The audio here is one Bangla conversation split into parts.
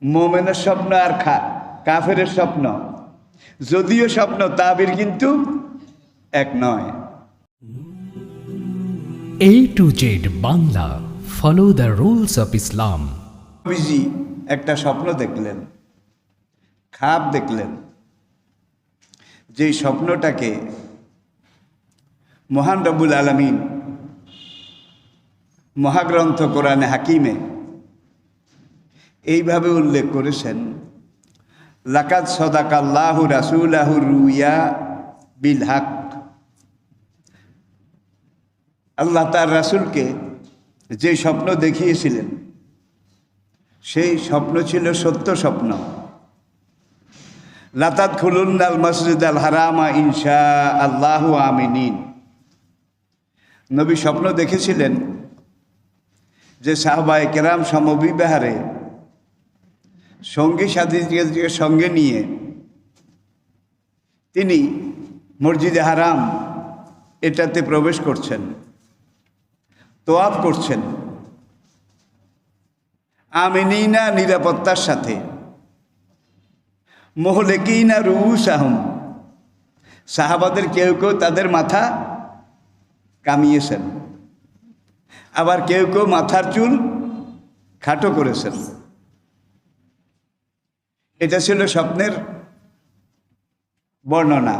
মোমেনের স্বপ্ন আর কাফেরের স্বপ্ন যদিও স্বপ্ন, তাবির কিন্তু এক নয়। A to Z Bangla, follow the rules of Islam. নবীজি একটা স্বপ্ন দেখলেন, খাব দেখলেন, যেই স্বপ্নটাকে মহান রব্বুল আলামিন মহাগ্রন্থ কোরআনে হাকিমে এইভাবে উল্লেখ করেছেন, লাকাদ সাদাকাল্লাহু রাসূলাহু রুইয়া বিল হক। আল্লাহ তার রাসূলকে যে স্বপ্ন দেখিয়েছিলেন সেই স্বপ্ন ছিল সত্য স্বপ্ন। লাতাদখুলুন্নাল মাসজিদাল হারামা ইনশাআল্লাহু আমিনিন। নবী স্বপ্ন দেখেছিলেন যে সাহাবায়ে কেরাম সমবিবাহারে সঙ্গী সাথীকে সঙ্গে নিয়ে তিনি মসজিদে হারাম এটাতে প্রবেশ করছেন, তোয়াফ করছেন, আমিনিনা নিরাপত্তার সাথে, মুহলিকিনা রুউসাহুম সাহাবাদের কেউ কেউ তাদের মাথা কামিয়েছেন, আবার কেউ কেউ মাথার চুল খাটো করেছেন। এটা ছিল স্বপ্নের বর্ণনা।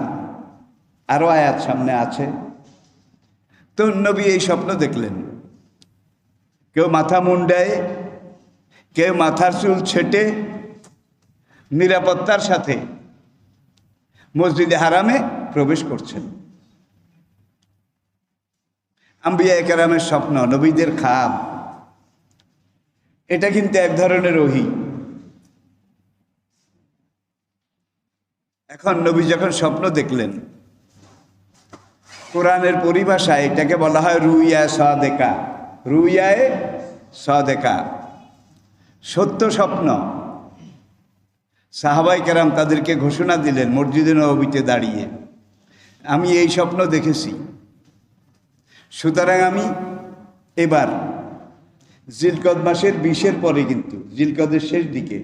আরো আয়াত সামনে আছে। তো নবী এই স্বপ্ন দেখলেন, কেউ মাথা মুন্ডায়, কেউ মাথার চুল ছেটে নিরাপত্তার সাথে মসজিদে হারামে প্রবেশ করছেন। আম্বিয়া কেরামের স্বপ্ন, নবীদের খাব, এটা কিন্তু এক ধরনের ওহী। এখন নবী যখন স্বপ্ন দেখলেন, কোরআনের পরিভাষায় এটাকে বলা হয় রুইয়া সাদেকা। রুইয়ায়ে সাদেকা, সত্য স্বপ্ন। সাহাবায়ে কেরাম তাদেরকে ঘোষণা দিলেন মসজিদে নববীতে দাঁড়িয়ে, আমি এই স্বপ্ন দেখেছি, সুতরাং আমি এবার জিলকদ মাসের 20-এর পরে, কিন্তু জিলকদের শেষ দিকে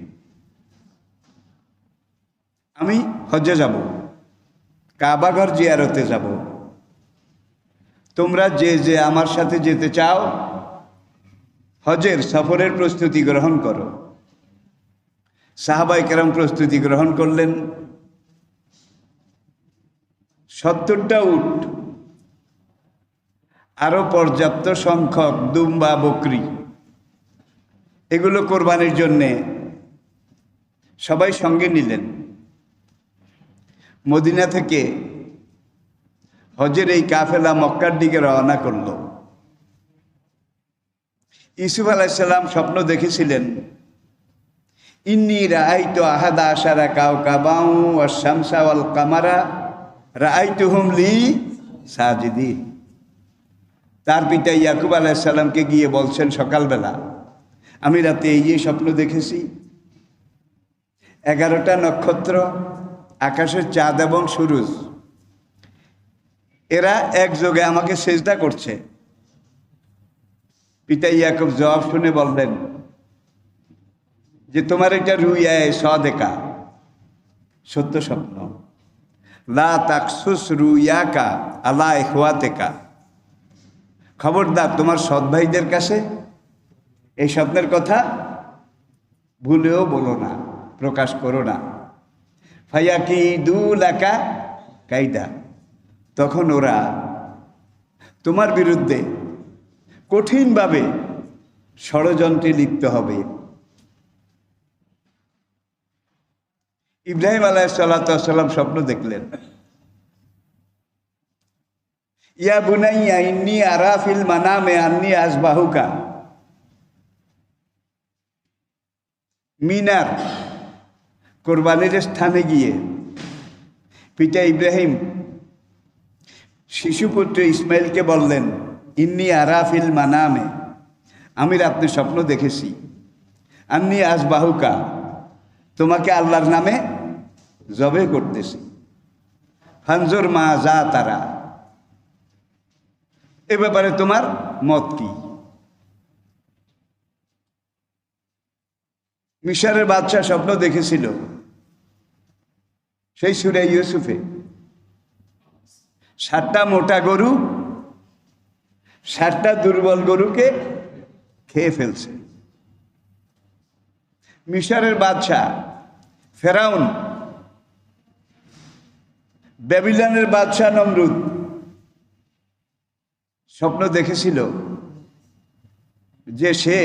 আমি হজ্জে যাব, কাবাঘর জিয়ারতে যাব। তোমরা যে যে আমার সাথে যেতে চাও হজের সফরের প্রস্তুতি গ্রহণ করো। সাহাবায়ে কেরাম প্রস্তুতি গ্রহণ করলেন। 70টা উট, আরো পর্যাপ্ত সংখ্যক দুম্বা বকরি, এগুলো কোরবানির জন্যে সবাই সঙ্গে নিলেন। মদিনা থেকে হজের এই কাফেলা মক্কার দিকে রওনা করল। ইউসুফ আলাইহিস সালাম স্বপ্ন দেখেছিলেন, ইন্নী রাআইতু আহাদা আশারা কাওকাবাও ওয়াশ শামসা ওয়াল কামারা রাআইতুহুম লি সাজিদিন। তার পিতা ইয়াকুব আলাইহিস সালামকে গিয়ে বলছেন সকালবেলা, আমি রাতে এই স্বপ্ন দেখেছি, 11টা নক্ষত্র, আকাশের চাঁদ এবং সূরজ, এরা একযোগে আমাকে সেজদা করছে। পিতা ইয়াকুব জবাব শুনে বললেন যে তোমার এটা রুইয়ায়ে সাদেকা, সত্য স্বপ্ন। লা তাকসুস রুইয়াকা আলা ইখওয়াতিকা। খবরদার তোমার সৎ ভাইদের কাছে এই স্বপ্নের কথা ভুলেও বলো না, প্রকাশ করো না। ফায়াকিদু লাকা কাইদা। তখন ওরা তোমার বিরুদ্ধে কঠিনভাবে ষড়যন্ত্রে লিপ্ত হবে। ইব্রাহিম আলাইহিস সালাম স্বপ্ন দেখলেন, ইয়া বুনাইয়া ইন্নী আরা ফিল মানামে আন্নী আযবাহুকা। মিনার কোরবানির স্থানে গিয়ে পিতা ইব্রাহিম শিশুপুত্র ইসমাইলকে বললেন, ইন্নী আরা ফিল মানামে, আমি রাত্রে স্বপ্ন দেখেছি, আন্নী আযবাহুকা, তোমাকে আল্লাহর নামে জবে করতেছি। ফানজুর মা যা তারা, এ ব্যাপারে তোমার মত কি? মিশরের বাদশা স্বপ্ন দেখেছিল সেই সূরা ইউসুফে 7টা মোটা গরু 7টা দুর্বল গরুকে খেয়ে ফেলছে। মিশরের বাদশা ফেরাউন, ব্যাবিলনের বাদশা নমরুদ স্বপ্ন দেখেছিল যে সে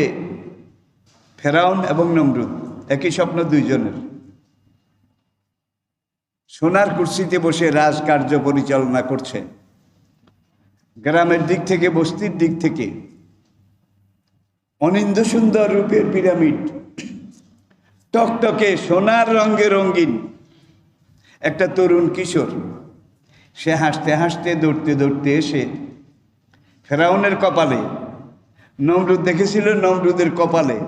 ফেরাউন এবং নমরুদ একই স্বপ্ন দুইজনের, সোনার কুরসিতে বসে রাজকার্য পরিচালনা করছে। গ্রামের দিক থেকে বস্তির দিক থেকে অনিন্দ্য সুন্দর রূপের পিরামিড, টকটকে সোনার রঙে রঙিন একটা তরুণ কিশোর, সে হাসতে হাসতে দৌড়তে দৌড়তে এসে ফেরাউনের কপালে, নমরুদ দেখেছিল নমরুদের কপালে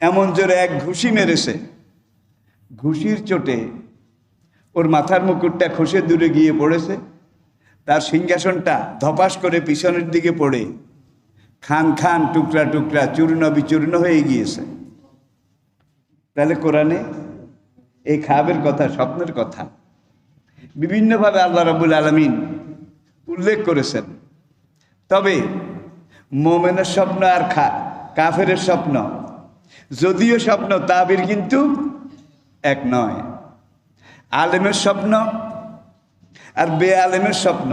এমন জোরে এক ঘুষি মেরেছে, ঘুষির চোটে ওর মাথার মুকুটটা খসে দূরে গিয়ে পড়েছে, তার সিংহাসনটা ধপাস করে পিছনের দিকে পড়ে খান খান টুকরা টুকরা চূর্ণ বিচূর্ণ হয়ে গিয়েছে। তাহলে কোরআনে এই খাবের কথা, স্বপ্নের কথা বিভিন্নভাবে আল্লাহ রাব্বুল আলামিন উল্লেখ করেছেন। তবে মোমেনের স্বপ্ন আর কাফেরের স্বপ্ন যদিও স্বপ্ন, তাবির কিন্তু এক নয়। আলেমের স্বপ্ন আর বে আলেমের স্বপ্ন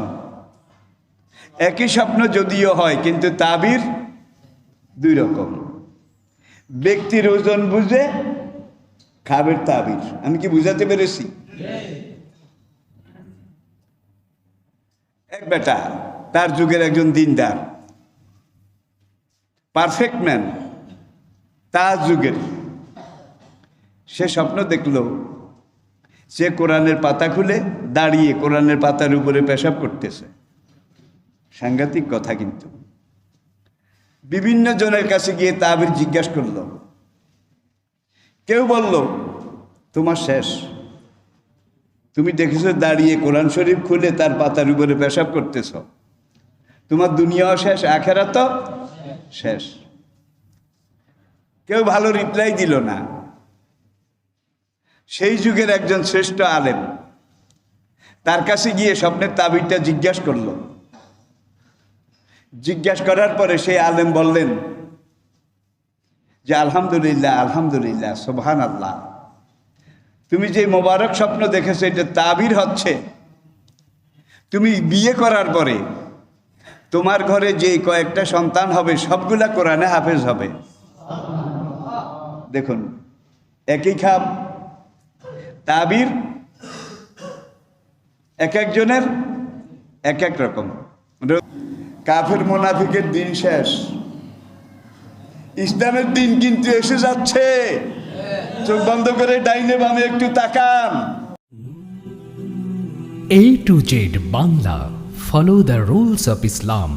একই স্বপ্ন যদিও হয়, কিন্তু তাবির দুই রকম। ব্যক্তির ওজন বুঝে খাবের তাবির। আমি কি বুঝাতে পেরেছি? এক বেটা, তার যুগের একজন দিনদার, পারফেক্ট ম্যান, তার যুগের, সে স্বপ্ন দেখল সে কোরআনের পাতা খুলে দাঁড়িয়ে কোরআনের পাতার উপরে পেশাব করতেছে। সাংঘাতিক কথা। কিন্তু বিভিন্ন জনের কাছে গিয়ে তাবির জিজ্ঞাসা করল। কেউ বলল তোমার শেষ, তুমি দেখেছো দাঁড়িয়ে কোরআন শরীফ খুলে তার পাতার উপরে পেশাব করতেছ, তোমার দুনিয়াও শেষ, আখেরাতও শেষ। কেউ ভালো রিপ্লাই দিল না। সেই যুগের একজন শ্রেষ্ঠ আলেম তার কাছে গিয়ে স্বপ্নের তাবিরটা জিজ্ঞাসা করল। জিজ্ঞাসা করার পরে সেই আলেম বললেন যে আলহামদুলিল্লাহ, আলহামদুলিল্লাহ, সুবহানাল্লাহ, তুমি যে মোবারক স্বপ্ন দেখেছো এটা তাবির হচ্ছে তুমি বিয়ে করার পরে তোমার ঘরে যে কয়েকটা সন্তান হবে সবগুলা কোরআনে হাফেজ হবে। দেখুন, একই খাম, তাবির এক একজনের এক এক রকম। কাফের মুনাফিকের দিন শেষ, ইসলামের দিন কিন্তু এসে যাচ্ছে। চোখ বন্ধ করে ডাইনে বামে একটু তাকান। A to Z Bangla, follow the rules of Islam.